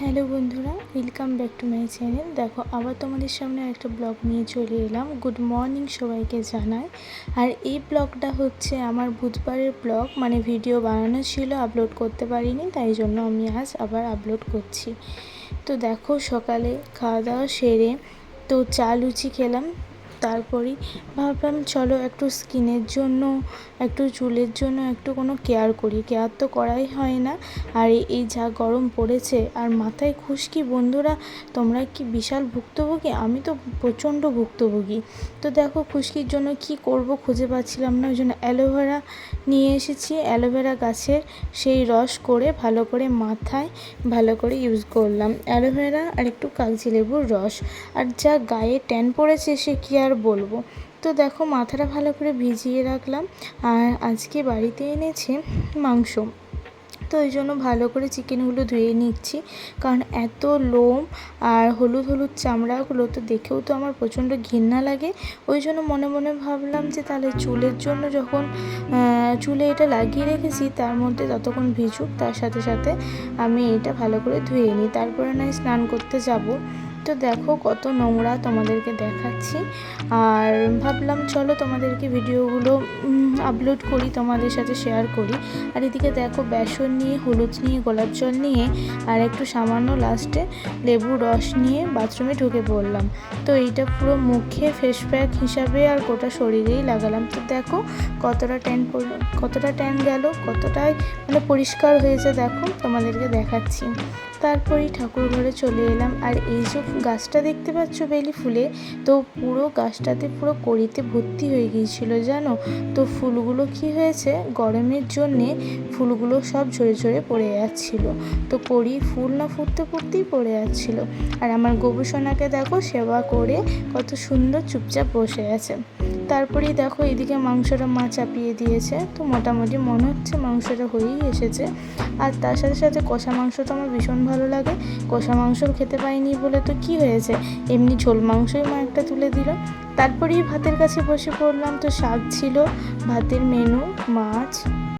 Hello বন্ধুরা, welcome back to my channel. দেখো আবার তোমাদের সামনে একটা ব্লগ নিয়ে চলে এলাম। গুড মর্নিং সবাইকে জানাই। আর এই ব্লগটা হচ্ছে আমার বুধবারের ব্লগ, মানে ভিডিও বানানো ছিল, আপলোড করতে পারিনি, তাই জন্য আমি আজ আবার আপলোড করছি। তো দেখো সকালে খাওয়া দাওয়া সেরে তো চা লুচি খেলাম। তারপরেই ভাবলাম চলো একটু স্কিনের জন্য, একটু চুলের জন্য একটু কোনো কেয়ার করি। কেয়ার তো করাই হয় না। আর এই যা গরম পড়েছে আর মাথায় খুশকি, বন্ধুরা তোমরা কি বিশাল ভুক্তভোগী? আমি তো প্রচণ্ড ভুক্তভোগী। তো দেখো খুশকির জন্য কি করব খুঁজে পাচ্ছিলাম না, ওই জন্য অ্যালোভেরা নিয়ে এসেছি। অ্যালোভেরা গাছের সেই রস করে ভালো করে মাথায় ভালো করে ইউজ করলাম। অ্যালোভেরা আর একটু কাগজি লেবুর রস। আর যা গায়ে ট্যান পড়েছে সে কি আর বলবো। তো দেখো মাথাটা ভালো করে ভিজিয়ে রাখলাম। আর আজকে বাড়িতে এনেছে মাংস, তো ওই জন্য ভালো করে চিকেনগুলো ধুয়ে নিচ্ছি, কারণ এত লোম আর হলুদ হলুদ চামড়াগুলো তো দেখেও তো আমার প্রচণ্ড ঘৃণা লাগে। ওই জন্য মনে মনে ভাবলাম যে তাহলে চুলের জন্য যখন চুলে এটা লাগিয়ে রেখেছি তার মধ্যে ততক্ষণ ভিজুক, তার সাথে সাথে আমি এটা ভালো করে ধুয়ে নিই, তারপরে নয় স্নান করতে যাব। তো দেখো কত নোংরা তোমাদেরকে দেখাচ্ছি। আর ভাবলাম চলো তোমাদেরকে ভিডিওগুলো আপলোড করি, তোমাদের সাথে শেয়ার করি। আর এদিকে দেখো বেসন নিয়ে, হলুদ নিয়ে, গোলাপ জল নিয়ে আর একটু সামান্য লাস্টে লেবুর রস নিয়ে বাথরুমে ঢুকে পড়লাম। তো এইটা পুরো মুখে ফেস প্যাক হিসাবে আর গোটা শরীরেই লাগালাম। তো দেখো কতটা ট্যান গেল, কতটাই মানে পরিষ্কার হয়েছে, দেখো তোমাদেরকে দেখাচ্ছি। তারপরেই ঠাকুর ঘরে চলে এলাম। আর এই যে গাছটা দেখতে পাচ্ছ বেলি ফুলে, তো পুরো গাছটাতে পুরো কড়িতে ভর্তি হয়ে গিয়েছিল জানো। তো ফুলগুলো কি হয়েছে, গরমের জন্যে ফুলগুলো সব ঝরে ঝরে পড়ে যাচ্ছিলো। তো কড়ি ফুল না ফুটতে ফুটতেই পড়ে যাচ্ছিলো। আর আমার গবেষণাকে দেখো সেবা করে কত সুন্দর চুপচাপ বসে আছে। তারপরেই দেখো এদিকে মাংসটা মা চাপিয়ে দিয়েছে, তো মোটামুটি মনে হচ্ছে মাংসটা হয়েই এসেছে। আর তার সাথে সাথে কষা মাংসটা আমার ভীষণ ভালো লাগে। কষা মাংসও খেতে পাইনি বলে তো কি হয়েছে, এমনি ঝোল মাংসই মা একটা তুলে দিল। তারপরেই ভাতের কাছে বসে পড়লাম। তো শাক ছিল, ভাতের মেনু, মাছ,